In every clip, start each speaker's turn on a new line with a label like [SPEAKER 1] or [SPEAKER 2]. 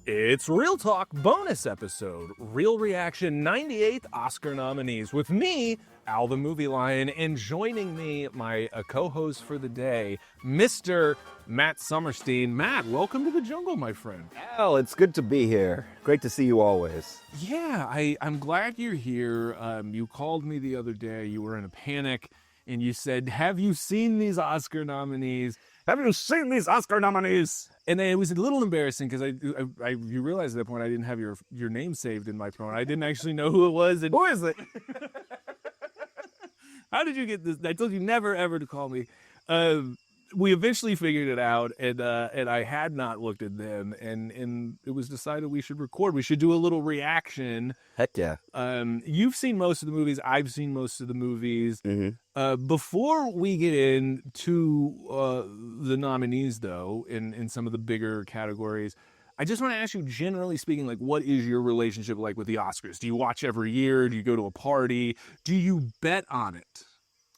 [SPEAKER 1] It's Real Talk bonus episode, Real Reaction 98th Oscar nominees with me, Al the Movie Lion, and joining me, my co-host for the day, Mr. Matt Summerstein. Matt, welcome to the jungle, my friend.
[SPEAKER 2] Al, it's good to be here. Great to see you always.
[SPEAKER 1] Yeah, I'm glad you're here. You called me the other day, you were in a panic, and you said, have you seen these Oscar nominees?
[SPEAKER 2] Have you seen these Oscar nominees?
[SPEAKER 1] And it was a little embarrassing because you realized at that point I didn't have your name saved in my phone. I didn't actually know who it was. And
[SPEAKER 2] Who is it?
[SPEAKER 1] how did you get this? I told you never ever to call me. We eventually figured it out, and I had not looked at them, and it was decided we should record. We should do a little reaction.
[SPEAKER 2] Heck yeah.
[SPEAKER 1] You've seen most of the movies. I've seen most of the movies.
[SPEAKER 2] Mm-hmm.
[SPEAKER 1] Before we get into the nominees, though, in some of the bigger categories, I just want to ask you, generally speaking, like, what is your relationship like with the Oscars? Do you watch every year? Do you go to a party? Do you bet on it?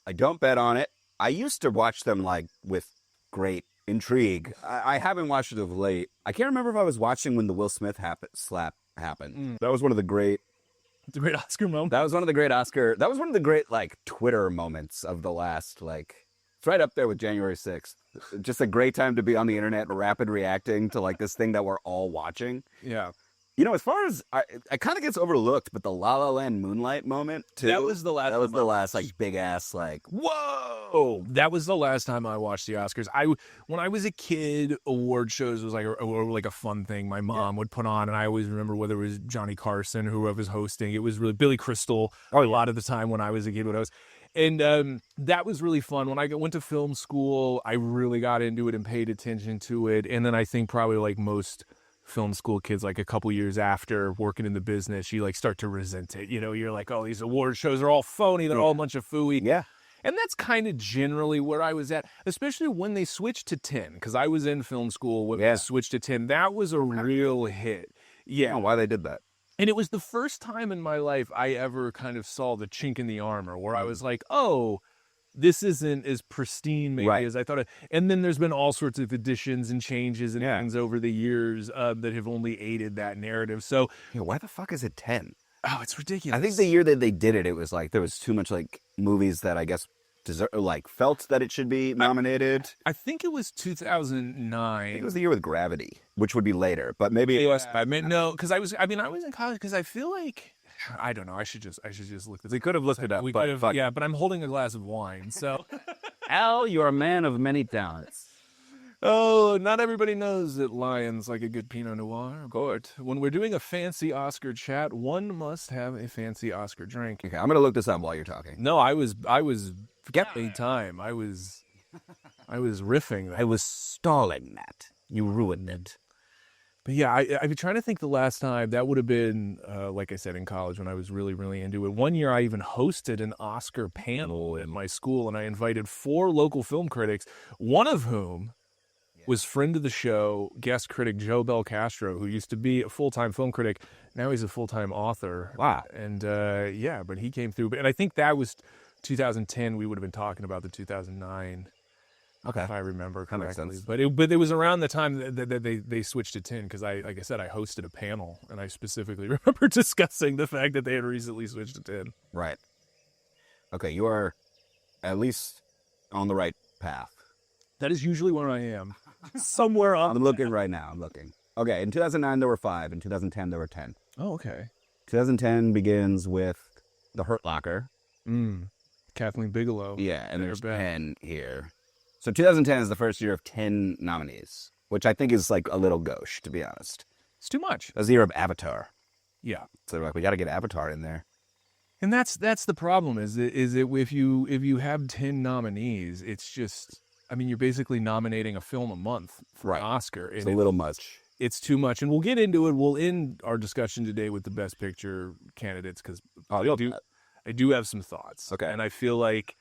[SPEAKER 2] I don't bet on it. I used to watch them like with great intrigue. I haven't watched it of late. I can't remember if I was watching when the Will Smith slap happened. That was one of the great.
[SPEAKER 1] It's a great Oscar moment.
[SPEAKER 2] That was one of the great Oscar. That was one of the great like Twitter moments of the last like. It's right up there with January 6th. Just a great time to be on the internet, rapid reacting to like this thing that we're all watching.
[SPEAKER 1] Yeah.
[SPEAKER 2] You know, as far as it kind of gets overlooked, but the La La Land Moonlight moment too.
[SPEAKER 1] That was the last.
[SPEAKER 2] That was the last like big ass like
[SPEAKER 1] whoa. That was the last time I watched the Oscars. When I was a kid, award shows was like a fun thing my mom would put on, and I always remember whether it was Johnny Carson, whoever was hosting. It was really Billy Crystal. A lot of the time when I was a kid, and that was really fun. When I went to film school, I really got into it and paid attention to it. And then I think probably like most film school kids, like a couple years after working in the business, you like start to resent it. You know, you're like, oh, these award shows are all phony. They're all a bunch of phooey.
[SPEAKER 2] Yeah.
[SPEAKER 1] And that's kind of generally where I was at, especially when they switched to 10, because I was in film school when they switched to 10. That was a real hit. Yeah.
[SPEAKER 2] I don't know why they did that.
[SPEAKER 1] And it was the first time in my life I ever kind of saw the chink in the armor where I was like, oh, this isn't as pristine maybe as I thought. And then there's been all sorts of additions and changes and things over the years that have only aided that narrative. So
[SPEAKER 2] why the fuck is it 10?
[SPEAKER 1] Oh, it's ridiculous.
[SPEAKER 2] I think the year that they did it, it was like there was too much like movies that I guess felt that it should be nominated.
[SPEAKER 1] I think it was 2009.
[SPEAKER 2] I think it was the year with Gravity, which would be later, but maybe it was.
[SPEAKER 1] I mean, no, because I was in college because I feel like. I don't know. I should just look this.
[SPEAKER 2] They could have looked it up.
[SPEAKER 1] But I'm holding a glass of wine, so.
[SPEAKER 2] Al, you're a man of many talents.
[SPEAKER 1] Oh, not everybody knows that Lion's like a good Pinot Noir. Of course. When we're doing a fancy Oscar chat, one must have a fancy Oscar drink.
[SPEAKER 2] Okay, I'm gonna look this up while you're talking.
[SPEAKER 1] No, I was forgetting time. I was riffing.
[SPEAKER 2] I was stalling that. You ruined it.
[SPEAKER 1] But yeah, I've been trying to think the last time. That would have been, like I said, in college when I was really, really into it. One year I even hosted an Oscar panel at my school, and I invited 4 local film critics, one of whom was friend of the show, guest critic Joe Belcastro, who used to be a full-time film critic. Now he's a full-time author.
[SPEAKER 2] Wow.
[SPEAKER 1] And but he came through. And I think that was 2010. We would have been talking about the 2009.
[SPEAKER 2] Okay,
[SPEAKER 1] if I remember correctly.
[SPEAKER 2] That makes sense.
[SPEAKER 1] But it was around the time that they switched to 10 because like I said, I hosted a panel and I specifically remember discussing the fact that they had recently switched to 10.
[SPEAKER 2] Right. Okay, you are at least on the right path.
[SPEAKER 1] That is usually where I am. Somewhere on.
[SPEAKER 2] I'm looking right now. I'm looking. Okay, in 2009 there were 5. In 2010 there were 10.
[SPEAKER 1] Oh, okay.
[SPEAKER 2] 2010 begins with The Hurt Locker.
[SPEAKER 1] Kathleen Bigelow.
[SPEAKER 2] Yeah, and there's 10 here. So 2010 is the first year of 10 nominees, which I think is like a little gauche, to be honest.
[SPEAKER 1] It's too much.
[SPEAKER 2] That's the year of Avatar.
[SPEAKER 1] Yeah.
[SPEAKER 2] So they're like, we got to get Avatar in there.
[SPEAKER 1] And that's the problem is that if you have 10 nominees, it's just, I mean, you're basically nominating a film a month for an Oscar.
[SPEAKER 2] It's a little much.
[SPEAKER 1] It's too much. And we'll get into it. We'll end our discussion today with the Best Picture candidates because I do have some thoughts.
[SPEAKER 2] Okay.
[SPEAKER 1] And I feel like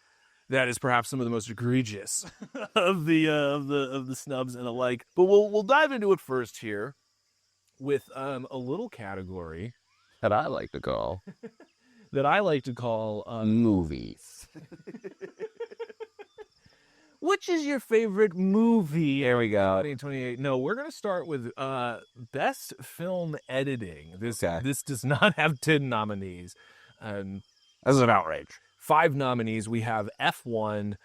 [SPEAKER 1] that is perhaps some of the most egregious of the snubs and the like. But we'll dive into it first here with a little category
[SPEAKER 2] that I like to call
[SPEAKER 1] movies. which is your favorite movie?
[SPEAKER 2] Here we go.
[SPEAKER 1] 2028. No, we're gonna start with best film editing. This
[SPEAKER 2] Okay.
[SPEAKER 1] this does not have 10 nominees.
[SPEAKER 2] This is an outrage.
[SPEAKER 1] 5 nominees. We have F1.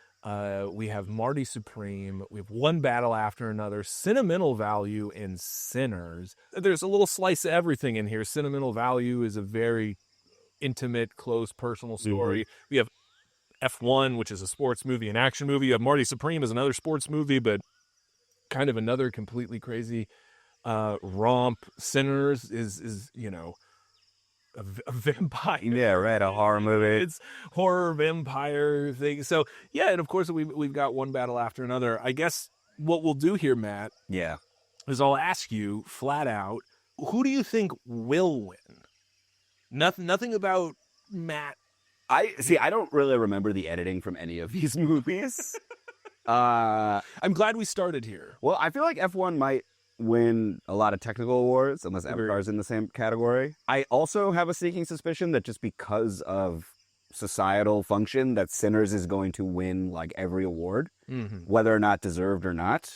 [SPEAKER 1] We have Marty Supreme. We have One Battle After Another, Sentimental Value, and Sinners. There's a little slice of everything in here. Sentimental Value is a very intimate, close, personal story. We have F1, which is a sports movie, an action movie. You have Marty Supreme as another sports movie, but kind of another completely crazy romp. Sinners is a vampire.
[SPEAKER 2] Yeah, right. A horror movie.
[SPEAKER 1] It's horror vampire thing. So yeah, and of course we've got One Battle After Another. I guess what we'll do here, Matt,
[SPEAKER 2] Yeah.
[SPEAKER 1] is I'll ask you flat out, who do you think will win? Nothing about Matt.
[SPEAKER 2] I don't really remember the editing from any of these movies.
[SPEAKER 1] I'm glad we started here.
[SPEAKER 2] Well, I feel like F1 might win a lot of technical awards unless Avatar's in the same category. I also have a sneaking suspicion that just because of societal function, that Sinners is going to win like every award, whether or not deserved or not.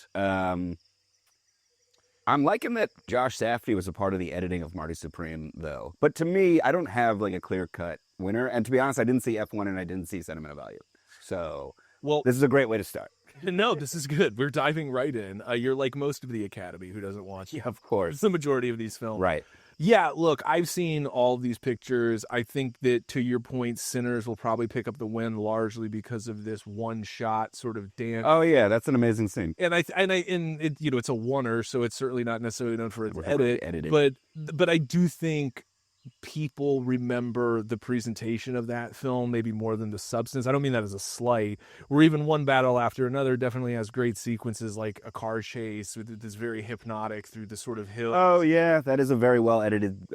[SPEAKER 2] I'm liking that Josh Safdie was a part of the editing of Marty Supreme, though. But to me, I don't have like a clear-cut winner. And to be honest, I didn't see F1 and I didn't see Sentimental Value. So,
[SPEAKER 1] well,
[SPEAKER 2] this is a great way to start.
[SPEAKER 1] No, this is good. We're diving right in. You're like most of the Academy who doesn't watch.
[SPEAKER 2] Yeah, of course.
[SPEAKER 1] The majority of these films.
[SPEAKER 2] Right.
[SPEAKER 1] Yeah, look, I've seen all these pictures. I think that, to your point, Sinners will probably pick up the win largely because of this one-shot sort of dance.
[SPEAKER 2] Oh yeah, that's an amazing scene.
[SPEAKER 1] And it, it's a oneer, so it's certainly not necessarily known for its
[SPEAKER 2] Edited.
[SPEAKER 1] But I do think people remember the presentation of that film maybe more than the substance. I don't mean that as a slight. Or even One Battle After Another definitely has great sequences, like a car chase with this very hypnotic through the sort of hill.
[SPEAKER 2] Oh yeah, that is a very well edited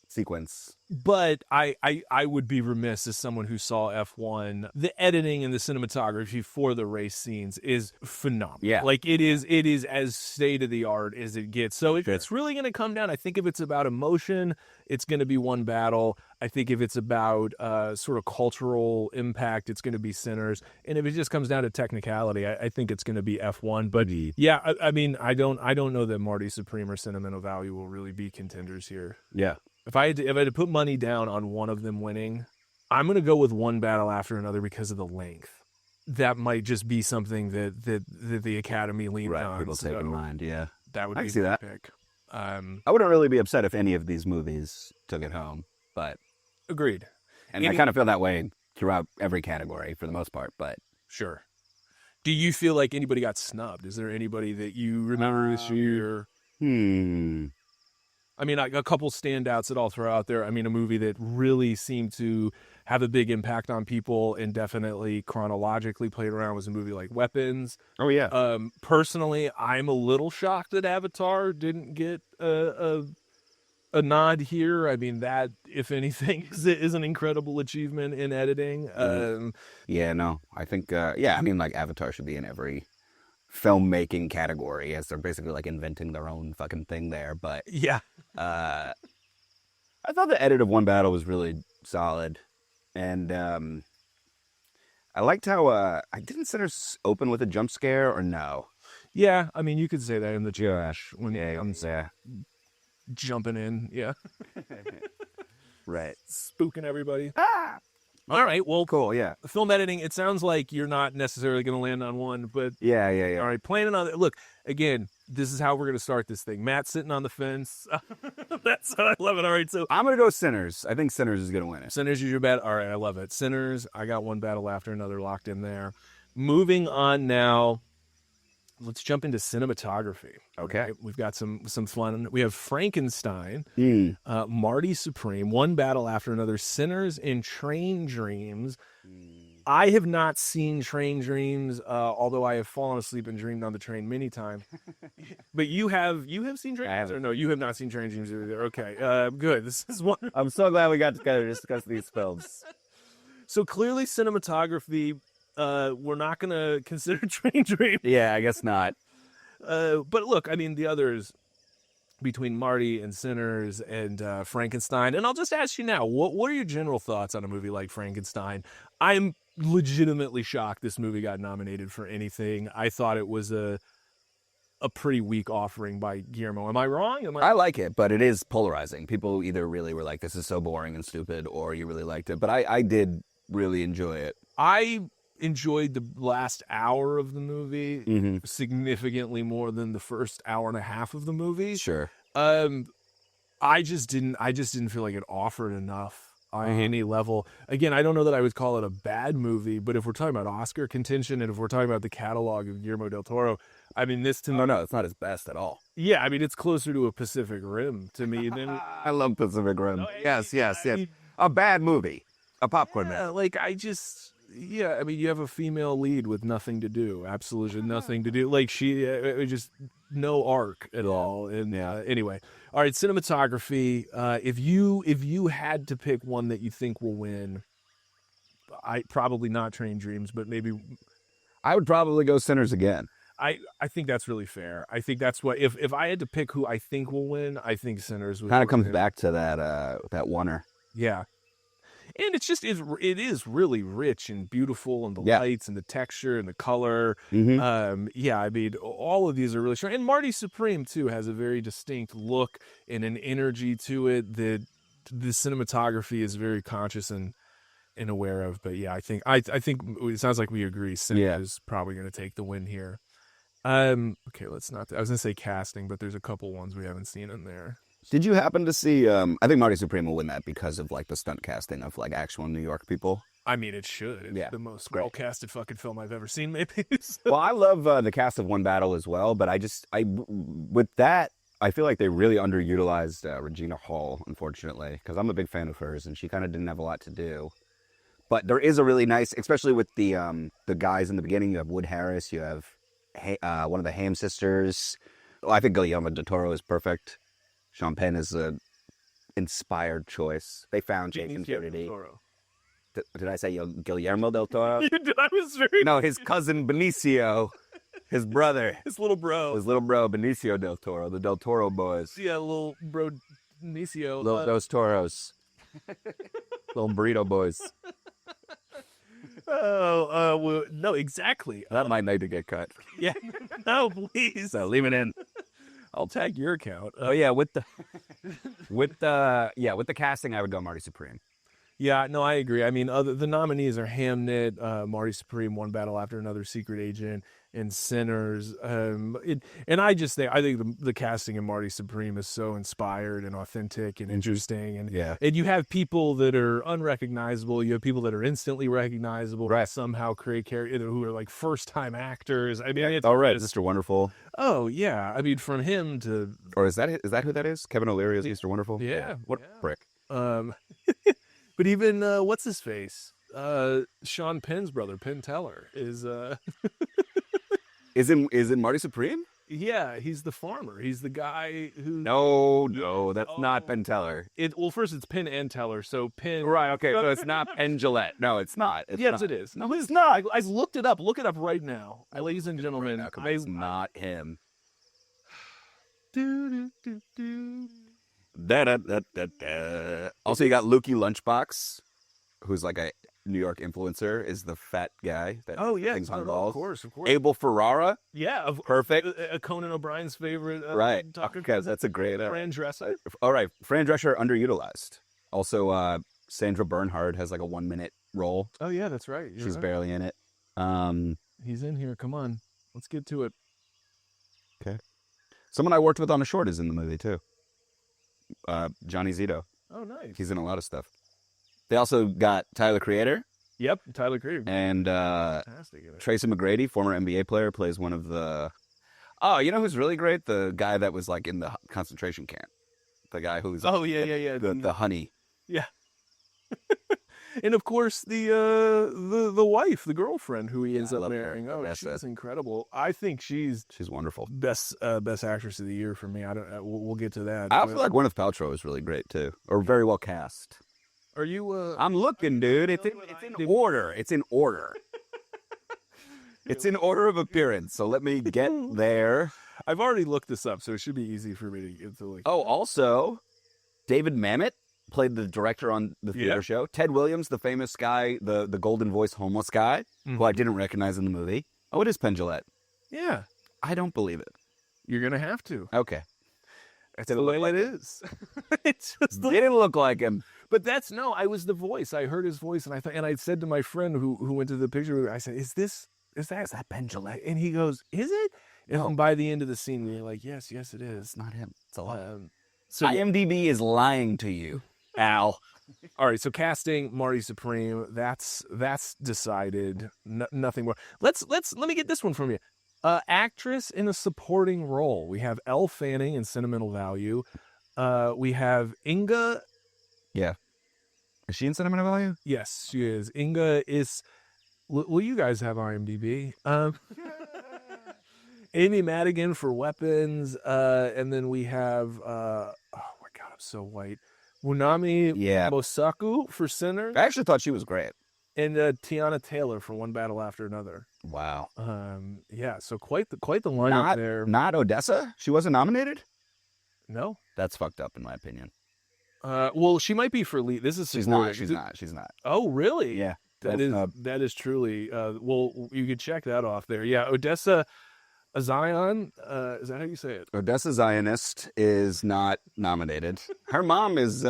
[SPEAKER 2] sequence.
[SPEAKER 1] But I would be remiss as someone who saw F1. The editing and the cinematography for the race scenes is phenomenal.
[SPEAKER 2] Yeah.
[SPEAKER 1] Like it is as state of the art as it gets. So it's really going to come down. I think if it's about emotion, it's going to be One Battle. I think if it's about sort of cultural impact, it's going to be Sinners. And if it just comes down to technicality, I think it's going to be F1. But yeah, I mean, I don't know that Marty Supreme or Sentimental Value will really be contenders here.
[SPEAKER 2] Yeah.
[SPEAKER 1] If I had to put money down on one of them winning, I'm going to go with One Battle After Another because of the length. That might just be something that the Academy leaned on.
[SPEAKER 2] People take in mind, yeah.
[SPEAKER 1] That would
[SPEAKER 2] I
[SPEAKER 1] be
[SPEAKER 2] can see that.
[SPEAKER 1] pick.
[SPEAKER 2] I wouldn't really be upset if any of these movies took it home, but
[SPEAKER 1] agreed.
[SPEAKER 2] And I kind of feel that way throughout every category for the most part, but
[SPEAKER 1] sure. Do you feel like anybody got snubbed? Is there anybody that you remember this year? I mean, a couple standouts that I'll throw out there. I mean, a movie that really seemed to have a big impact on people and definitely chronologically played around was a movie like Weapons.
[SPEAKER 2] Oh, yeah.
[SPEAKER 1] Personally, I'm a little shocked that Avatar didn't get a nod here. I mean, that, if anything, is an incredible achievement in editing.
[SPEAKER 2] Yeah, no. I think, I mean, like, Avatar should be in every filmmaking category, as they're basically like inventing their own fucking thing there. But
[SPEAKER 1] yeah,
[SPEAKER 2] I thought the edit of One Battle was really solid, and I liked how I didn't Sinners open with a jump scare or no.
[SPEAKER 1] Yeah, I mean, you could say that in the Josh when
[SPEAKER 2] he comes
[SPEAKER 1] jumping in, yeah,
[SPEAKER 2] right,
[SPEAKER 1] spooking everybody. All right, well,
[SPEAKER 2] cool, yeah.
[SPEAKER 1] Film editing, it sounds like you're not necessarily going to land on one, but...
[SPEAKER 2] Yeah.
[SPEAKER 1] All right, planning on it. Look, again, this is how we're going to start this thing. Matt's sitting on the fence. That's how I love it. All right, so...
[SPEAKER 2] I'm going to go Sinners. I think Sinners is going to win it.
[SPEAKER 1] Sinners is your bet? All right, I love it. Sinners, I got One Battle After Another locked in there. Moving on now, let's jump into cinematography.
[SPEAKER 2] Okay.
[SPEAKER 1] Right? We've got some fun. We have Frankenstein, Marty Supreme, One Battle After Another, Sinners, and Train Dreams. I have not seen Train Dreams, although I have fallen asleep and dreamed on the train many times. But you have seen Train Dreams? Or no, you have not seen Train Dreams either. Okay, good. This is wonderful.
[SPEAKER 2] I'm so glad we got together to discuss these films.
[SPEAKER 1] So clearly cinematography, we're not going to consider Train Dreams.
[SPEAKER 2] Yeah, I guess not.
[SPEAKER 1] But look, I mean, the others between Marty and Sinners and Frankenstein, and I'll just ask you now, what are your general thoughts on a movie like Frankenstein? I'm legitimately shocked this movie got nominated for anything. I thought it was a pretty weak offering by Guillermo. Am I wrong?
[SPEAKER 2] I like it, but it is polarizing. People either really were like, this is so boring and stupid, or you really liked it. But I did really enjoy it.
[SPEAKER 1] I enjoyed the last hour of the movie significantly more than the first hour and a half of the movie.
[SPEAKER 2] Sure.
[SPEAKER 1] I just didn't feel like it offered enough on any level. Again, I don't know that I would call it a bad movie, but if we're talking about Oscar contention and if we're talking about the catalog of Guillermo del Toro, I mean, this to me...
[SPEAKER 2] No, it's not his best at all.
[SPEAKER 1] Yeah, I mean, it's closer to a Pacific Rim to me than...
[SPEAKER 2] I love Pacific Rim.
[SPEAKER 1] No,
[SPEAKER 2] Yes.
[SPEAKER 1] I mean,
[SPEAKER 2] A bad movie. A popcorn movie.
[SPEAKER 1] like, I mean, you have a female lead with nothing to do. Absolutely nothing to do. Like, she... just no arc at all. And anyway... All right, cinematography. If you had to pick one that you think will win, I probably not Train Dreams, but maybe
[SPEAKER 2] I would probably go Sinners again.
[SPEAKER 1] I think that's really fair. I think that's what if I had to pick who I think will win, I think Sinners would
[SPEAKER 2] kind of comes back to that oneer.
[SPEAKER 1] Yeah. And it is really rich and beautiful, and the lights and the texture and the color. I mean, all of these are really strong. And Marty Supreme too has a very distinct look and an energy to it that the cinematography is very conscious and aware of. But yeah, I think it sounds like we agree. Sinners is probably going to take the win here. Okay, let's not. I was going to say casting, but there's a couple ones we haven't seen in there.
[SPEAKER 2] Did you happen to see, I think Marty Supreme will win that because of, like, the stunt casting of, like, actual New York people.
[SPEAKER 1] I mean, it should. It's the most well-casted fucking film I've ever seen, maybe.
[SPEAKER 2] Well, I love the cast of One Battle as well, but with that, I feel like they really underutilized Regina Hall, unfortunately, because I'm a big fan of hers, and she kind of didn't have a lot to do. But there is a really nice, especially with the guys in the beginning. You have Wood Harris, you have one of the Haim sisters. Well, I think Guillermo del Toro is perfect. Sean Penn is an inspired choice. They found Jake and Trinity. Did I say Guillermo del Toro?
[SPEAKER 1] You did. I was very...
[SPEAKER 2] No, his cousin Benicio, his brother.
[SPEAKER 1] His little bro,
[SPEAKER 2] Benicio del Toro, the Del Toro boys.
[SPEAKER 1] Yeah, little bro Benicio.
[SPEAKER 2] Those Toros. Little burrito boys.
[SPEAKER 1] Well, no, exactly.
[SPEAKER 2] That might need to get cut.
[SPEAKER 1] Yeah, no, please.
[SPEAKER 2] So leave it in.
[SPEAKER 1] I'll tag your account.
[SPEAKER 2] With the casting, I would go Marty Supreme.
[SPEAKER 1] Yeah, no, I agree. I mean, the nominees are Hamnet, Marty Supreme, One Battle After Another, Secret Agent, and Sinners. And I think the casting in Marty Supreme is so inspired and authentic and interesting. And you have people that are unrecognizable. You have people that are instantly recognizable.
[SPEAKER 2] Right.
[SPEAKER 1] Somehow create characters who are like first-time actors. I mean, it's
[SPEAKER 2] Mr. Wonderful.
[SPEAKER 1] Oh yeah, I mean, from him to...
[SPEAKER 2] Or is that who that is? Kevin O'Leary is Mr. Wonderful?
[SPEAKER 1] Yeah.
[SPEAKER 2] What a prick.
[SPEAKER 1] But even what's his face? Sean Penn's brother, Penn Teller, is
[SPEAKER 2] is in Marty Supreme?
[SPEAKER 1] Yeah, he's the farmer. He's the guy who...
[SPEAKER 2] No, that's not Penn Teller.
[SPEAKER 1] Well, first it's Penn and Teller, so Penn...
[SPEAKER 2] Right, okay, so it's not Penn Jillette. No, it's not.
[SPEAKER 1] Yes, it is. No, it's not. I looked it up. Look it up right now. Ladies and gentlemen.
[SPEAKER 2] It's not him. Also, you got Lukey Lunchbox, who's like a New York influencer, is the fat guy that thinks on balls.
[SPEAKER 1] Of course.
[SPEAKER 2] Abel Ferrara.
[SPEAKER 1] Yeah.
[SPEAKER 2] Perfect.
[SPEAKER 1] Conan O'Brien's favorite.
[SPEAKER 2] Right. Okay, that's a great...
[SPEAKER 1] Fran Drescher.
[SPEAKER 2] All right. Fran Drescher, underutilized. Also, Sandra Bernhard has like a 1-minute role.
[SPEAKER 1] Oh, yeah, that's right.
[SPEAKER 2] She's barely in it.
[SPEAKER 1] He's in here. Come on. Let's get to it.
[SPEAKER 2] Okay. Someone I worked with on a short is in the movie, too. Johnny Zito.
[SPEAKER 1] Oh, nice.
[SPEAKER 2] He's in a lot of stuff. They also got Tyler Creator.
[SPEAKER 1] Yep, Tyler Creator.
[SPEAKER 2] And
[SPEAKER 1] fantastic.
[SPEAKER 2] Tracy McGrady, former NBA player, plays one of the... Oh, you know who's really great? The guy that was like in the concentration camp. The guy who's...
[SPEAKER 1] Oh, yeah.
[SPEAKER 2] The honey.
[SPEAKER 1] Yeah. And of course, the wife, the girlfriend who he ends up marrying.
[SPEAKER 2] Her.
[SPEAKER 1] Oh, she's incredible. I think she's
[SPEAKER 2] wonderful.
[SPEAKER 1] Best actress of the year for me. We'll get to that.
[SPEAKER 2] I feel like Gwyneth Paltrow is really great too, or very well cast.
[SPEAKER 1] Are you?
[SPEAKER 2] I'm looking, dude. It's in order. It's in order. It's in order of appearance. So let me get there.
[SPEAKER 1] I've already looked this up, so it should be easy for me to get to.
[SPEAKER 2] Oh, also, David Mamet played the director on the theater show. Ted Williams, the famous guy, the golden voice homeless guy, who I didn't recognize in the movie. Oh, it is Penn.
[SPEAKER 1] Yeah.
[SPEAKER 2] I don't believe it.
[SPEAKER 1] You're going to have to.
[SPEAKER 2] Okay.
[SPEAKER 1] That's the way it is. It's just
[SPEAKER 2] They didn't look like him.
[SPEAKER 1] But I was the voice. I heard his voice, and I said to my friend who went to the picture, I said, "Is that Penn?" And he goes, "Is it?" And by the end of the scene, we're like, "Yes, it is."
[SPEAKER 2] It's not him. It's a lie.
[SPEAKER 1] So
[SPEAKER 2] IMDb is lying to you, Al.
[SPEAKER 1] all right, so casting Marty Supreme, that's decided. Nothing more. Let me get this one from you. Actress in a supporting role. We have Elle Fanning in Sentimental Value. We have Inga.
[SPEAKER 2] Yeah. Is she in Sentimental Value?
[SPEAKER 1] Yes, she is. Inga is. Well, you guys have IMDb. Amy Madigan for Weapons, and then we have. Oh my God, I'm so white. Wunami Mosaku for Sinners.
[SPEAKER 2] I actually thought she was great.
[SPEAKER 1] And Tiana Taylor for One Battle After Another.
[SPEAKER 2] Wow.
[SPEAKER 1] Yeah, so quite the lineup there.
[SPEAKER 2] Not Odessa? She wasn't nominated?
[SPEAKER 1] No.
[SPEAKER 2] That's fucked up in my opinion.
[SPEAKER 1] Well, she might be for lead. This is
[SPEAKER 2] She's not.
[SPEAKER 1] Oh, really?
[SPEAKER 2] Yeah.
[SPEAKER 1] That is truly. Well, you could check that off there. Yeah, Odessa Zion. Is that how you say it?
[SPEAKER 2] Odessa Zionist is not nominated. Her mom is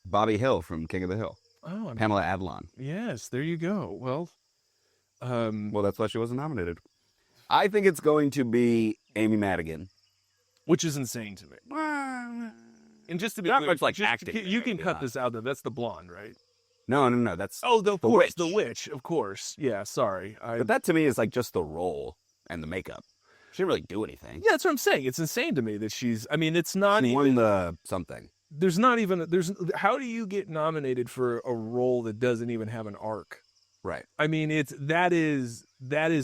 [SPEAKER 2] Bobby Hill from King of the Hill.
[SPEAKER 1] Oh,
[SPEAKER 2] Pamela Adlon.
[SPEAKER 1] Yes, there you go. Well,
[SPEAKER 2] that's why she wasn't nominated. I think it's going to be Amy Madigan,
[SPEAKER 1] which is insane to me. And just to be
[SPEAKER 2] not
[SPEAKER 1] clear,
[SPEAKER 2] much like acting.
[SPEAKER 1] You can cut this out though. That's the blonde, right?
[SPEAKER 2] No. That's
[SPEAKER 1] the witch. The witch, of course. Yeah, sorry.
[SPEAKER 2] But that to me is like just the role and the makeup. She didn't really do anything.
[SPEAKER 1] Yeah, that's what I'm saying. It's insane to me that she's. I mean, it's not
[SPEAKER 2] she
[SPEAKER 1] even
[SPEAKER 2] won the something.
[SPEAKER 1] There's not even. How do you get nominated for a role that doesn't even have an arc?
[SPEAKER 2] Right.
[SPEAKER 1] I mean, that is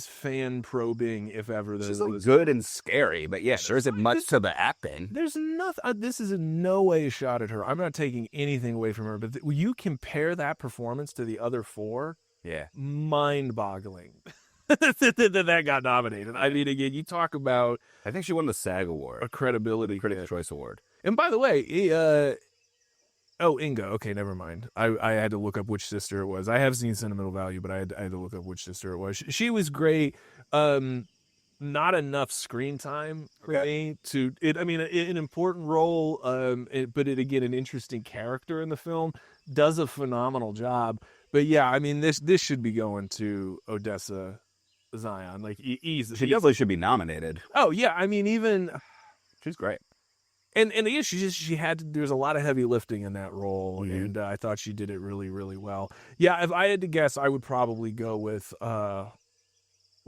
[SPEAKER 1] fan probing if ever there was.
[SPEAKER 2] Good and scary, but yeah, there isn't much to the acting.
[SPEAKER 1] There's nothing. This is in no way a shot at her. I'm not taking anything away from her, but you compare that performance to the other four.
[SPEAKER 2] Yeah.
[SPEAKER 1] Mind-boggling. that got nominated. I mean, again, you talk about.
[SPEAKER 2] I think she won the SAG Award,
[SPEAKER 1] a credibility
[SPEAKER 2] Critics' Choice Award.
[SPEAKER 1] And by the way, Inga. Okay, never mind. I had to look up which sister it was. I have seen Sentimental Value, but I had to look up which sister it was. She was great. Not enough screen time for me to. I mean, an important role. But again, an interesting character in the film. Does a phenomenal job. But yeah, I mean, this should be going to Odessa Zion. Like easy.
[SPEAKER 2] She definitely should be nominated.
[SPEAKER 1] Oh yeah, I mean, even
[SPEAKER 2] she's great.
[SPEAKER 1] And again, she had to, there's a lot of heavy lifting in that role, and I thought she did it really, really well. Yeah, if I had to guess, I would probably go with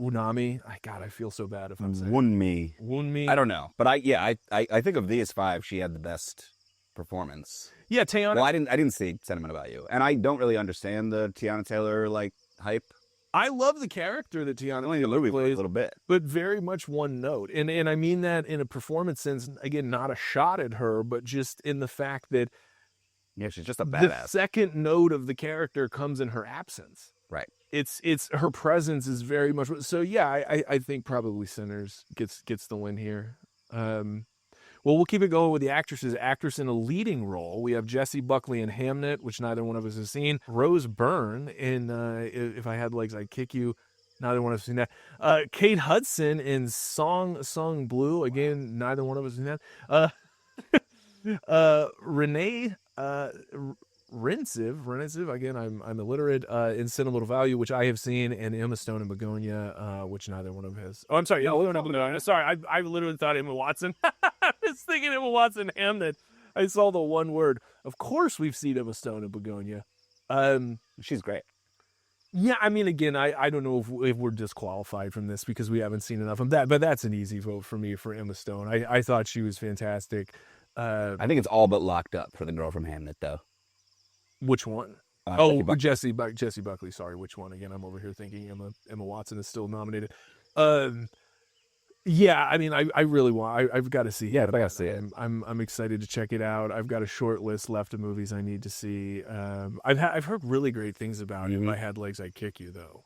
[SPEAKER 1] Wunami. I feel so bad if I'm saying
[SPEAKER 2] Wunmi. I don't know, but I think of these five, she had the best performance.
[SPEAKER 1] Yeah, Tiana.
[SPEAKER 2] Well, I didn't see Sentimental Value, and I don't really understand the Tiana Taylor hype.
[SPEAKER 1] I love the character that Tiana plays,
[SPEAKER 2] a little bit,
[SPEAKER 1] but very much one note. And I mean that in a performance sense, again, not a shot at her, but just in the fact that
[SPEAKER 2] she's just a badass.
[SPEAKER 1] The second note of the character comes in her absence.
[SPEAKER 2] Right.
[SPEAKER 1] It's her presence is very much so. Yeah, I think probably Sinners gets the win here. Well, we'll keep it going with the actresses. Actress in a leading role. We have Jessie Buckley in Hamnet, which neither one of us has seen. Rose Byrne in If I Had Legs, I'd Kick You. Neither one of us has seen that. Kate Hudson in Song Blue. Again, neither one of us has seen that. Renee Rensiv. Again, I'm illiterate. In Sentimental Value, which I have seen, and Emma Stone in Begonia, which neither one of us has. Oh, I'm sorry. No, sorry. I literally thought Emma Watson. I was thinking Emma Watson Hamnet. I saw the one word. Of course, we've seen Emma Stone in Begonia.
[SPEAKER 2] She's great.
[SPEAKER 1] Yeah, I mean, again, I don't know if we're disqualified from this because we haven't seen enough of that, but that's an easy vote for me for Emma Stone. I thought she was fantastic.
[SPEAKER 2] I think it's all but locked up for the girl from Hamnet, though.
[SPEAKER 1] Which one? Jessie Buckley. Sorry, which one? Again, I'm over here thinking Emma Watson is still nominated. Yeah, I mean, I really want. I've got to see.
[SPEAKER 2] Yeah, I got to see it.
[SPEAKER 1] I'm excited to check it out. I've got a short list left of movies I need to see. I've heard really great things about it. If I Had Legs, I'd Kick You, though.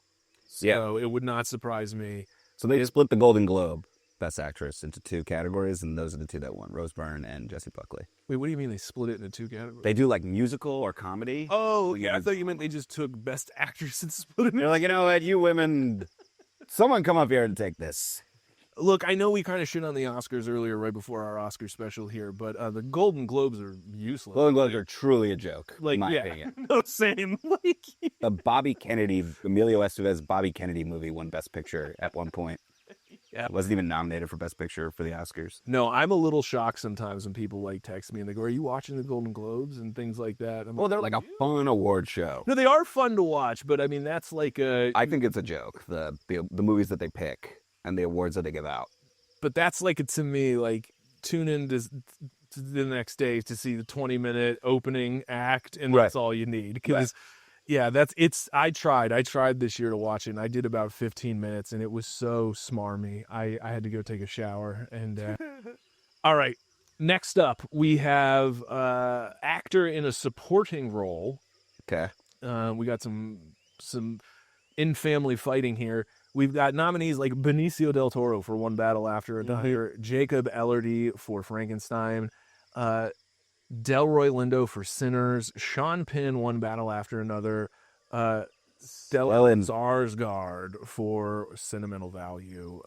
[SPEAKER 1] So it would not surprise me.
[SPEAKER 2] So they split the Golden Globe. Best Actress into 2 categories, and those are the 2 that won: Rose Byrne and Jessie Buckley.
[SPEAKER 1] Wait, what do you mean they split it into 2 categories?
[SPEAKER 2] They do like musical or comedy.
[SPEAKER 1] Oh, yeah, I thought you meant they just took Best Actress and split it.
[SPEAKER 2] They're like, you know what, you women, someone come up here and take this.
[SPEAKER 1] Look, I know we kind of shit on the Oscars earlier, right before our Oscar special here, but the Golden Globes are useless.
[SPEAKER 2] Golden Globes are truly a joke,
[SPEAKER 1] like,
[SPEAKER 2] in my
[SPEAKER 1] yeah,
[SPEAKER 2] opinion.
[SPEAKER 1] no, same. Like,
[SPEAKER 2] The Bobby Kennedy, Emilio Estevez Bobby Kennedy movie won Best Picture at one point.
[SPEAKER 1] yeah.
[SPEAKER 2] It wasn't even nominated for Best Picture for the Oscars.
[SPEAKER 1] No, I'm a little shocked sometimes when people like text me and they go, "Are you watching the Golden Globes?" and things like that.
[SPEAKER 2] Well, they're like a fun award show.
[SPEAKER 1] No, they are fun to watch, but I mean that's like a.
[SPEAKER 2] I think it's a joke. The movies that they pick and the awards that they give out.
[SPEAKER 1] But that's like, to me, like, tune in to the next day to see the 20-minute opening act, and that's all you need. Because, yeah, I tried this year to watch it, and I did about 15 minutes, and it was so smarmy. I had to go take a shower. And all right, next up, we have actor in a supporting role.
[SPEAKER 2] Okay.
[SPEAKER 1] We got some in-family fighting here. We've got nominees like Benicio del Toro for One Battle After Another, Jacob Elordi for Frankenstein, Delroy Lindo for Sinners, Sean Penn, One Battle After Another, Stellan Skarsgård for Sentimental Value.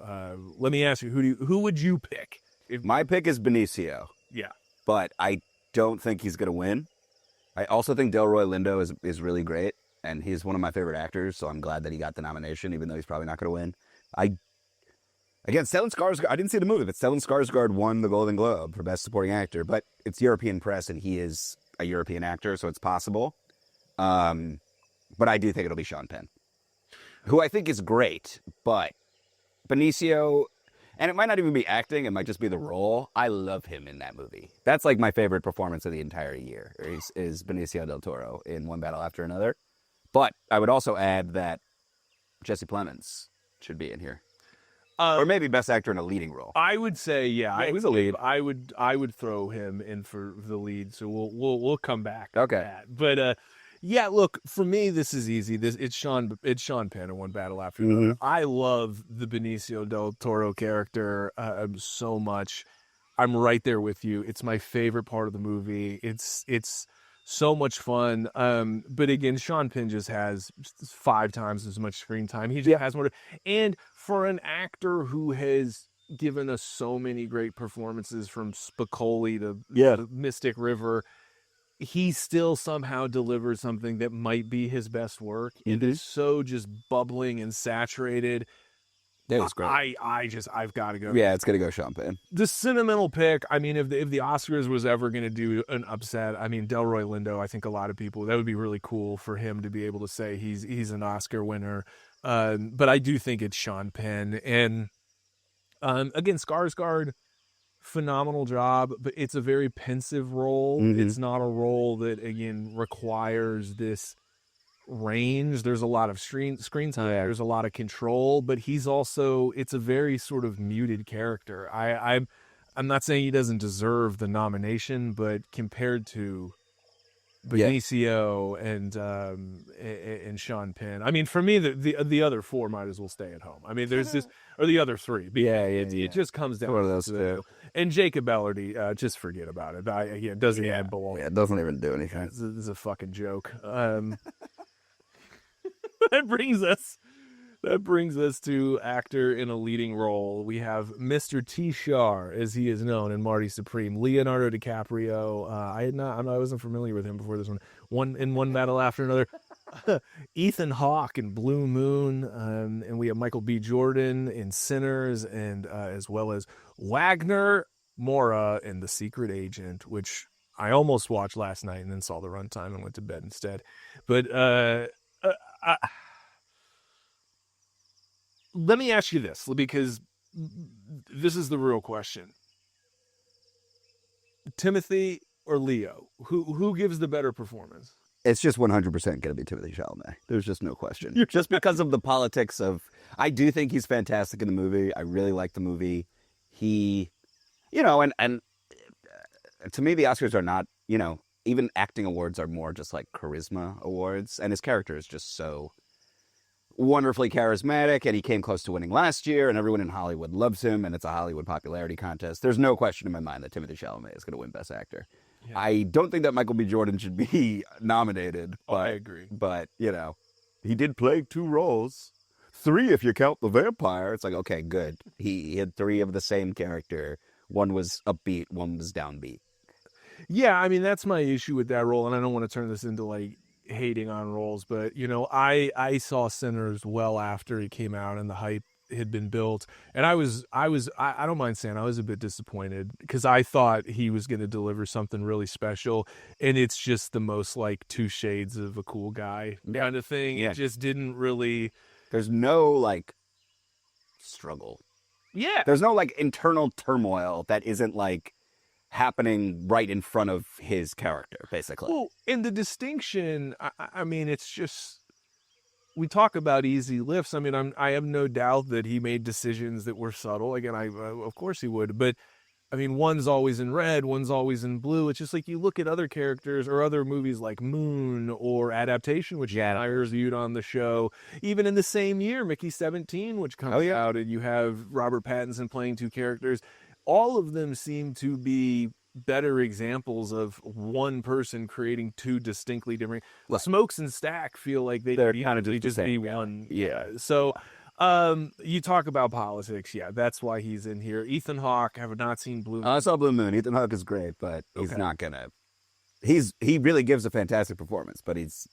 [SPEAKER 1] Let me ask you, who would you pick?
[SPEAKER 2] My pick is Benicio.
[SPEAKER 1] Yeah.
[SPEAKER 2] But I don't think he's going to win. I also think Delroy Lindo is really great. And he's one of my favorite actors, so I'm glad that he got the nomination, even though he's probably not going to win. Stellan Skarsgård, I didn't see the movie, but Stellan Skarsgård won the Golden Globe for Best Supporting Actor, but it's European press, and he is a European actor, so it's possible. But I do think it'll be Sean Penn, who I think is great, but Benicio, and it might not even be acting, it might just be the role. I love him in that movie. That's like my favorite performance of the entire year, is Benicio del Toro in One Battle After Another. But I would also add that Jesse Plemons should be in here, or maybe Best Actor in a Leading Role.
[SPEAKER 1] I would say,
[SPEAKER 2] he was a lead.
[SPEAKER 1] I would throw him in for the lead. So we'll come back.
[SPEAKER 2] Okay.
[SPEAKER 1] To that. But yeah, look, for me, this is easy. It's Sean Penn in One Battle After Another. I love the Benicio del Toro character so much. I'm right there with you. It's my favorite part of the movie. It's so much fun. But again, Sean Penn just has 5 times as much screen time. He just has more. And for an actor who has given us so many great performances from Spicoli to Mystic River, he still somehow delivers something that might be his best work. It is so just bubbling and saturated.
[SPEAKER 2] That was great.
[SPEAKER 1] I've got to go.
[SPEAKER 2] Yeah, it's going to go Sean Penn.
[SPEAKER 1] The sentimental pick, I mean, if the Oscars was ever going to do an upset, I mean, Delroy Lindo, I think a lot of people, that would be really cool for him to be able to say he's an Oscar winner. But I do think it's Sean Penn. And again, Skarsgård, phenomenal job, but it's a very pensive role. It's not a role that, again, requires this range. There's a lot of screen time. There's a lot of control, but he's also, it's a very sort of muted character. I'm not saying he doesn't deserve the nomination, but compared to Benicio and Sean Penn, I mean, for me, the other 4 might as well stay at home. I mean, there's this, or the other 3. It just comes down
[SPEAKER 2] one of
[SPEAKER 1] to
[SPEAKER 2] those 2.
[SPEAKER 1] And Jacob Elordi, just forget about it. It doesn't even belong.
[SPEAKER 2] Yeah, it doesn't even do anything.
[SPEAKER 1] This is a fucking joke. That brings us to actor in a leading role. We have Mr. T. Shar, as he is known in Marty Supreme. Leonardo DiCaprio. I wasn't familiar with him before this one. One Battle After Another. Ethan Hawke in Blue Moon, and we have Michael B. Jordan in Sinners, and as well as Wagner Moura in The Secret Agent, which I almost watched last night and then saw the runtime and went to bed instead. But let me ask you this, because this is the real question. Timothy or Leo? Who gives the better performance?
[SPEAKER 2] It's just 100% going to be Timothée Chalamet. There's just no question. Just because of the politics of, I do think he's fantastic in the movie. I really like the movie. He, and to me, the Oscars are not, even acting awards are more just like charisma awards. And his character is just so wonderfully charismatic, and he came close to winning last year, and everyone in Hollywood loves him, and it's a Hollywood popularity contest. There's no question in my mind that Timothée Chalamet is going to win Best Actor.
[SPEAKER 1] Yeah.
[SPEAKER 2] I don't think that Michael B. Jordan should be nominated. But,
[SPEAKER 1] I agree.
[SPEAKER 2] But, he did play 2 roles. 3 if you count the vampire. It's like, okay, good. He had 3 of the same character. One was upbeat, one was downbeat.
[SPEAKER 1] Yeah, I mean, that's my issue with that role, and I don't want to turn this into, like, hating on roles, but, I saw Sinners well after it came out and the hype had been built, and I don't mind saying I was a bit disappointed because I thought he was going to deliver something really special, and it's just the most, like, 2 shades of a cool guy kind of thing.
[SPEAKER 2] Yeah.
[SPEAKER 1] It just didn't really...
[SPEAKER 2] There's no, like, struggle.
[SPEAKER 1] Yeah.
[SPEAKER 2] There's no, like, internal turmoil that isn't, like, happening right in front of his character, basically.
[SPEAKER 1] Well, in the distinction, I mean, it's just... We talk about easy lifts. I mean, I have no doubt that he made decisions that were subtle. Again, of course he would. But, I mean, one's always in red, one's always in blue. It's just like you look at other characters or other movies like Moon or Adaptation, which I reviewed on the show. Even in the same year, Mickey 17, which comes out, and you have Robert Pattinson playing 2 characters. All of them seem to be better examples of one person creating 2 distinctly different... Smokes and Stack feel like they're kind of just be one. Yeah. So you talk about politics. Yeah, that's why he's in here. Ethan Hawke, have not seen Blue Moon.
[SPEAKER 2] I saw Blue Moon. Ethan Hawke is great, but he's not gonna... He really gives a fantastic performance, but it's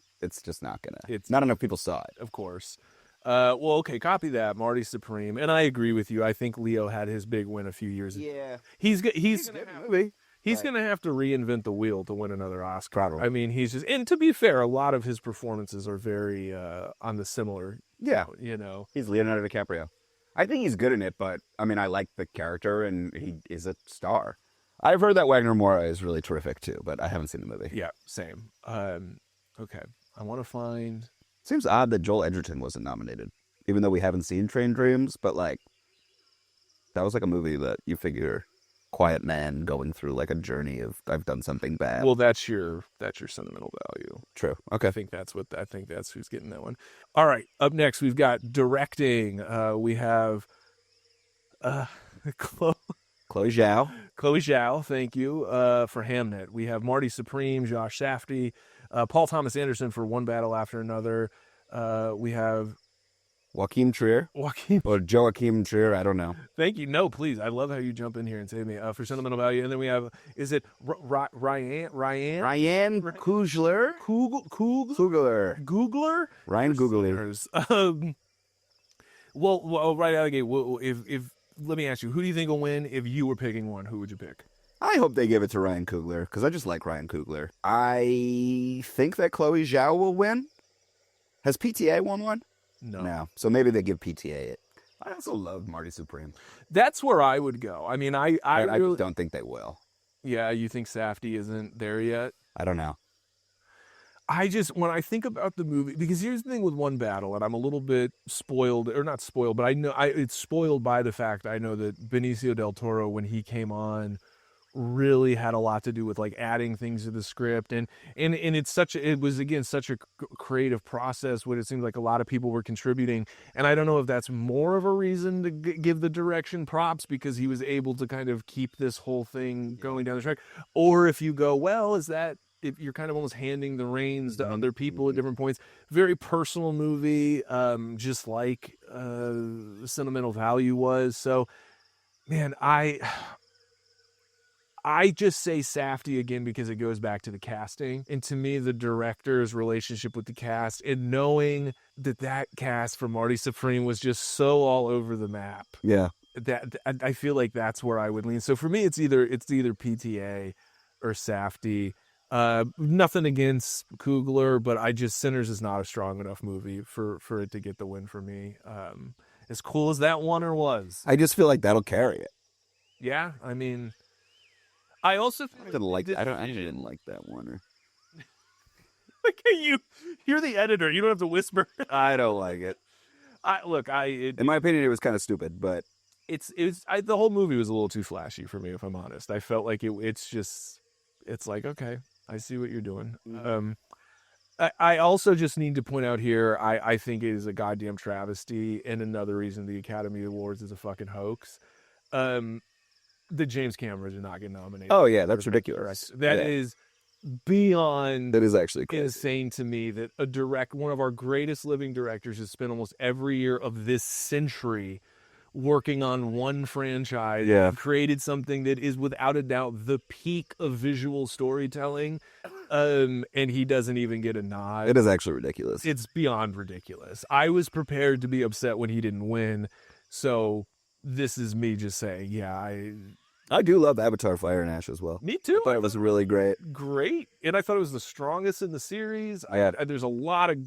[SPEAKER 2] just not gonna... Not enough people saw it.
[SPEAKER 1] Of course. Well, okay, copy that. Marty Supreme. And I agree with you. I think Leo had his big win a few years ago.
[SPEAKER 2] Yeah.
[SPEAKER 1] He's going to have to reinvent the wheel to win another Oscar.
[SPEAKER 2] Probably.
[SPEAKER 1] I mean, he's just... And to be fair, a lot of his performances are very on the similar...
[SPEAKER 2] Yeah.
[SPEAKER 1] He's
[SPEAKER 2] Leonardo DiCaprio. I think he's good in it, but, I mean, I like the character, and he is a star. I've heard that Wagner Moura is really terrific, too, but I haven't seen the movie.
[SPEAKER 1] Yeah, same. Okay. I want to find...
[SPEAKER 2] Seems odd that Joel Edgerton wasn't nominated, even though we haven't seen Train Dreams, but, like, that was like a movie that you figure quiet man going through, like, a journey of I've done something bad.
[SPEAKER 1] Well, that's your sentimental value.
[SPEAKER 2] True. Okay.
[SPEAKER 1] I think that's who's getting that one. All right. Up next, we've got directing. We have Chloe
[SPEAKER 2] Zhao.
[SPEAKER 1] Chloe Zhao, thank you, for Hamnet. We have Marty Supreme, Josh Safdie, Paul Thomas Anderson for One Battle After Another. We have
[SPEAKER 2] Joachim Trier. Or Joachim Trier, I don't know.
[SPEAKER 1] Thank you. No, please. I love how you jump in here and save me. For Sentimental Value. And then we have, is it Ryan
[SPEAKER 2] Coogler?
[SPEAKER 1] Googler?
[SPEAKER 2] Ryan Googler.
[SPEAKER 1] Well, right out of the gate, if let me ask you, who do you think will win? If you were picking one, who would you pick?
[SPEAKER 2] I hope they give it to Ryan Coogler, because I just like Ryan Coogler. I think that Chloe Zhao will win. Has PTA won one? No. So maybe they give PTA it. I also love Marty Supreme.
[SPEAKER 1] That's where I would go. I mean, I really
[SPEAKER 2] don't think they will.
[SPEAKER 1] Yeah, you think Safdie isn't there yet?
[SPEAKER 2] I don't know.
[SPEAKER 1] When I think about the movie, because here's the thing with One Battle, and I'm a little bit spoiled, or not spoiled, but I know it's spoiled by the fact I know that Benicio del Toro, when he came on, really had a lot to do with like adding things to the script, and it was again such a creative process where it seemed like a lot of people were contributing, and I don't know if that's more of a reason to give the direction props because he was able to kind of keep this whole thing going down the track, or if you go, well, is that if you're kind of almost handing the reins to other people at different points. Very personal movie, just like Sentimental Value was. So, man, I just say Safdie again because it goes back to the casting. And to me, the director's relationship with the cast and knowing that cast for Marty Supreme was just so all over the map.
[SPEAKER 2] Yeah.
[SPEAKER 1] That I feel like that's where I would lean. So for me, it's either PTA or Safdie. Nothing against Coogler, but Sinners is not a strong enough movie for it to get the win for me. As cool as that one was.
[SPEAKER 2] I just feel like that'll carry it.
[SPEAKER 1] Yeah, I mean, I also
[SPEAKER 2] didn't like that. I didn't like that one.
[SPEAKER 1] Look at you. You're the editor. You don't have to whisper.
[SPEAKER 2] I don't like it.
[SPEAKER 1] In
[SPEAKER 2] my opinion, it was kind of stupid, but
[SPEAKER 1] the whole movie was a little too flashy for me, if I'm honest. I felt like it's like, okay, I see what you're doing. I also just need to point out here, I think it is a goddamn travesty, and another reason the Academy Awards is a fucking hoax. The James Cameron did not get nominated.
[SPEAKER 2] Oh yeah, that's ridiculous.
[SPEAKER 1] That is beyond
[SPEAKER 2] that is actually crazy.
[SPEAKER 1] insane to me that one of our greatest living directors has spent almost every year of this century working on one franchise, created something that is without a doubt the peak of visual storytelling, and he doesn't even get a nod.
[SPEAKER 2] It is actually ridiculous.
[SPEAKER 1] It's beyond ridiculous. I was prepared to be upset when he didn't win, so this is me just saying,
[SPEAKER 2] I do love Avatar Fire and Ash as well.
[SPEAKER 1] Me too.
[SPEAKER 2] I thought it was really great.
[SPEAKER 1] And I thought it was the strongest in the series. There's a lot of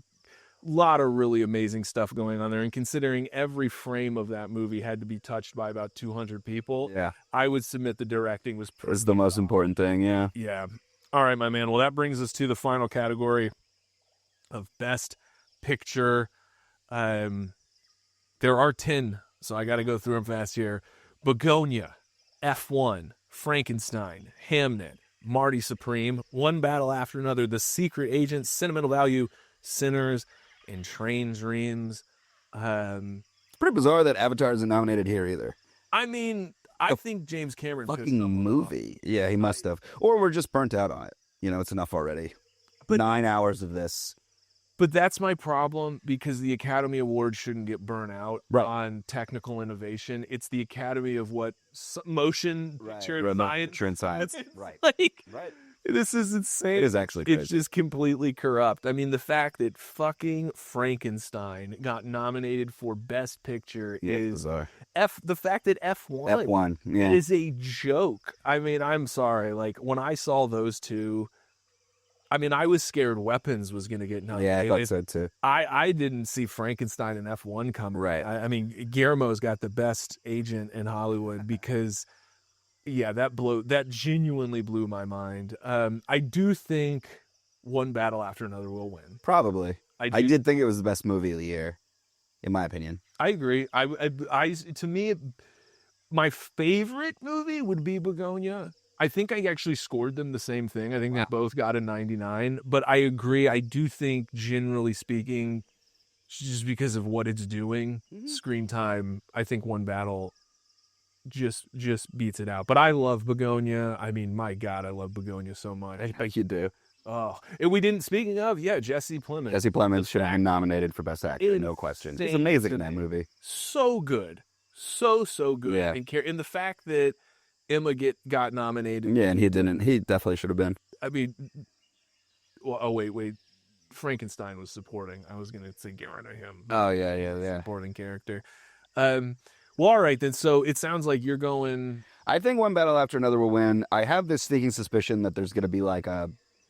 [SPEAKER 1] really amazing stuff going on there, and considering every frame of that movie had to be touched by about 200 people, I would submit the directing was
[SPEAKER 2] the most important thing.
[SPEAKER 1] Yeah. All right, my man. Well, that brings us to the final category of Best Picture. There are 10, so I got to go through them fast here. Begonia, F1, Frankenstein, Hamnet, Marty Supreme, One Battle After Another, The Secret Agent, Sentimental Value, Sinners, and Train Dreams.
[SPEAKER 2] It's pretty bizarre that Avatar isn't nominated here either.
[SPEAKER 1] I mean, I think James Cameron
[SPEAKER 2] fucking movie. Yeah, he must have. Or we're just burnt out on it. It's enough already. But 9 hours of this.
[SPEAKER 1] But that's my problem, because the Academy Awards shouldn't get burnt out on technical innovation. It's the Academy of motion picture
[SPEAKER 2] and science.
[SPEAKER 1] Right. This is insane.
[SPEAKER 2] It is actually crazy.
[SPEAKER 1] It's just completely corrupt. I mean, the fact that fucking Frankenstein got nominated for Best Picture is
[SPEAKER 2] bizarre.
[SPEAKER 1] The fact that F1 is a joke. I mean, I'm sorry. Like, when I saw those two, I mean, I was scared Weapons was going to get nominated.
[SPEAKER 2] Yeah, I thought so too.
[SPEAKER 1] I didn't see Frankenstein and F1 come.
[SPEAKER 2] Right.
[SPEAKER 1] I mean, Guillermo's got the best agent in Hollywood because, that genuinely blew my mind. I do think One Battle After Another will win.
[SPEAKER 2] Probably. I did think it was the best movie of the year, in my opinion.
[SPEAKER 1] I agree. To me, my favorite movie would be Begonia. I think I actually scored them the same thing. I think they both got a 99. But I agree. I do think, generally speaking, just because of what it's doing, screen time, I think One Battle just beats it out. But I love Begonia. I mean, my God, I love Begonia so much.
[SPEAKER 2] I think you do.
[SPEAKER 1] Oh, and we didn't. Speaking of, Jesse Plemons.
[SPEAKER 2] Jesse Plemons should have been nominated for Best Actor, no question. He's amazing in that movie.
[SPEAKER 1] So good, so good.
[SPEAKER 2] Yeah.
[SPEAKER 1] And the fact that Emma got nominated.
[SPEAKER 2] Yeah, and he didn't. He definitely should have been.
[SPEAKER 1] I mean, wait. Frankenstein was supporting. I was going to say get rid of him.
[SPEAKER 2] Oh, yeah.
[SPEAKER 1] Supporting character. Well, all right then. So it sounds like you're going.
[SPEAKER 2] I think One Battle After Another will win. I have this sneaking suspicion that there's going to be like a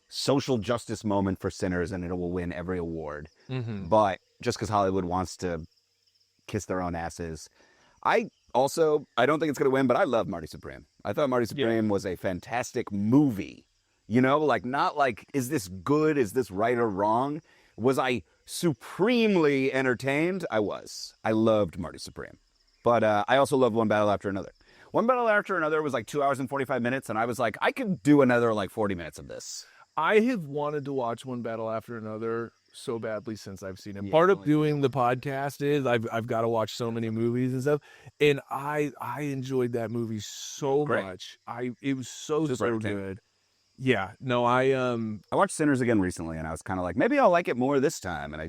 [SPEAKER 2] social justice moment for Sinners and it will win every award.
[SPEAKER 1] Mm-hmm.
[SPEAKER 2] But just because Hollywood wants to kiss their own asses. I don't think it's going to win, but I love Marty Supreme. I thought Marty Supreme was a fantastic movie. Not like, is this good? Is this right or wrong? Was I supremely entertained? I was. I loved Marty Supreme. But I also love One Battle After Another. One Battle After Another was like 2 hours and 45 minutes, and I was like, I could do another like 40 minutes of this.
[SPEAKER 1] I have wanted to watch One Battle After Another so badly since I've seen it. Part of doing the podcast is I've got to watch so many muvies and stuff, and I enjoyed that movie so much. It was so good. Yeah, no, I
[SPEAKER 2] watched Sinners again recently, and I was kind of like, maybe I'll like it more this time, and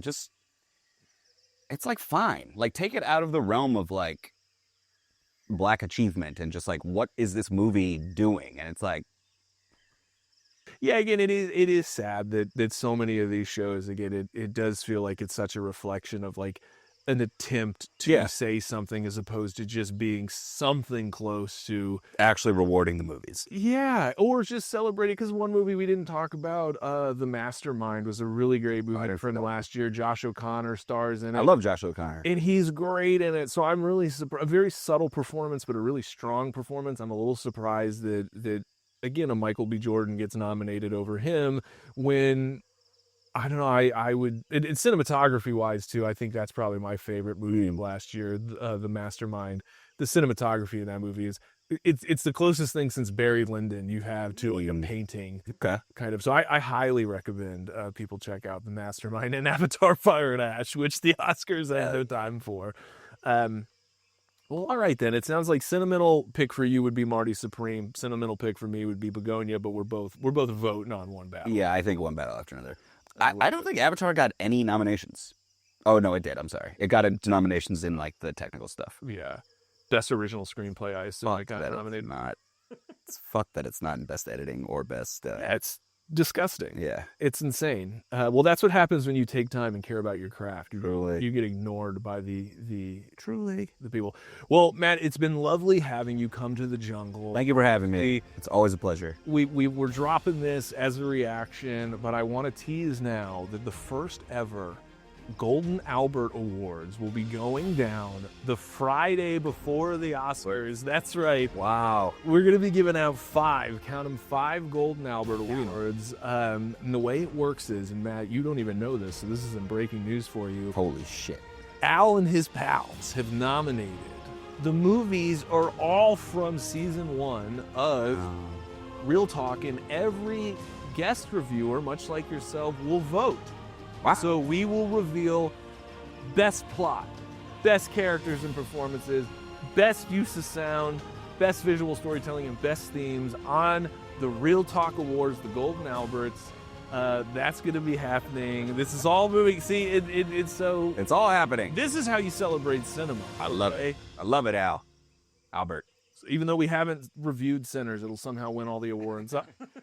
[SPEAKER 2] it's like fine, like take it out of the realm of like Black achievement and just like what is this movie doing, and it's like.
[SPEAKER 1] Yeah, again, it is sad that so many of these shows, again, it does feel like it's such a reflection of like an attempt to say something as opposed to just being something close to
[SPEAKER 2] actually rewarding the movies.
[SPEAKER 1] Yeah, or just celebrating, because one movie we didn't talk about, The Mastermind, was a really great movie from last year. Josh O'Connor stars in it.
[SPEAKER 2] I love Josh O'Connor.
[SPEAKER 1] And he's great in it, so I'm really surprised. A very subtle performance, but a really strong performance. I'm a little surprised that again, a Michael B. Jordan gets nominated over him when, I don't know, I would, and cinematography-wise, too, I think that's probably my favorite movie of last year, The Mastermind. The cinematography in that movie is it's the closest thing since Barry Lyndon you have to like a painting, kind of. So I highly recommend people check out The Mastermind and Avatar: Fire and Ash, which the Oscars had no time for. Well, all right then. It sounds like sentimental pick for you would be Marty Supreme. Sentimental pick for me would be Begonia, but we're both voting on one battle.
[SPEAKER 2] Yeah, I think one battle after another. I don't think Avatar got any nominations. Oh no, it did. I'm sorry. It got nominations in like the technical stuff.
[SPEAKER 1] Yeah, best original screenplay. I assume it got nominated.
[SPEAKER 2] It's fuck that it's not in best editing or best.
[SPEAKER 1] That's disgusting.
[SPEAKER 2] Yeah,
[SPEAKER 1] it's insane. Well, that's what happens when you take time and care about your craft.
[SPEAKER 2] Truly.
[SPEAKER 1] You get ignored by the people. Well, Matt, it's been lovely having you come to the jungle.
[SPEAKER 2] Thank you for having me. It's always a pleasure.
[SPEAKER 1] We were dropping this as a reaction, but I want to tease now that the first ever Golden Albert Awards will be going down the Friday before the Oscars. That's right.
[SPEAKER 2] Wow.
[SPEAKER 1] We're going to be giving out 5 Golden Albert Awards. And the way it works is, and Matt, you don't even know this, so this isn't breaking news for you.
[SPEAKER 2] Holy shit.
[SPEAKER 1] Al and his pals have nominated. The movies are all from season 1 of Real Talk, and every guest reviewer, much like yourself, will vote.
[SPEAKER 2] Wow.
[SPEAKER 1] So we will reveal best plot, best characters and performances, best use of sound, best visual storytelling, and best themes on the Real Talk Awards, the Golden Alberts. That's going to be happening. This is all moving. See, it's
[SPEAKER 2] all happening.
[SPEAKER 1] This is how you celebrate cinema.
[SPEAKER 2] I love it. I love it, Albert.
[SPEAKER 1] So even though we haven't reviewed Sinners, it'll somehow win all the awards.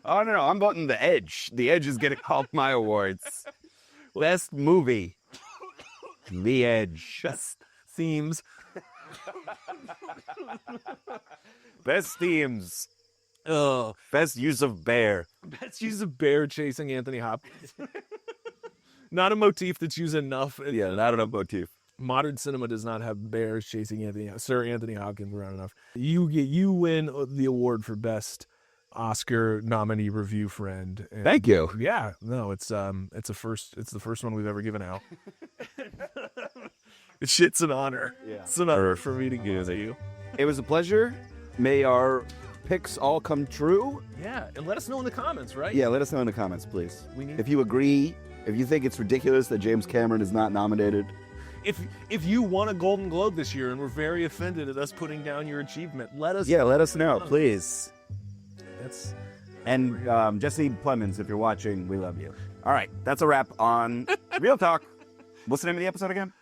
[SPEAKER 2] Oh, no, I'm voting The Edge. The Edge is getting all my awards. Best movie. The Edge.
[SPEAKER 1] Best themes.
[SPEAKER 2] Best themes.
[SPEAKER 1] Oh,
[SPEAKER 2] best use of bear.
[SPEAKER 1] Best use of bear chasing Anthony Hopkins. Not a motif that's used enough.
[SPEAKER 2] Yeah, not enough motif.
[SPEAKER 1] Modern cinema does not have bears chasing Sir Anthony Hopkins around enough. You win the award for best Oscar nominee review friend. And
[SPEAKER 2] thank you.
[SPEAKER 1] Yeah, no, it's the first one we've ever given out. It's an honor. Yeah. It's an honor for me to give to you.
[SPEAKER 2] It was a pleasure. May our picks all come true.
[SPEAKER 1] Yeah, and let us know in the comments, right?
[SPEAKER 2] Yeah, let us know in the comments, please. If you agree, if you think it's ridiculous that James Cameron is not nominated.
[SPEAKER 1] If you won a Golden Globe this year and were very offended at us putting down your achievement, let us
[SPEAKER 2] know, please. And Jesse Plemons, if you're watching, we love you. All right, that's a wrap on Real Talk. What's the name of the episode again?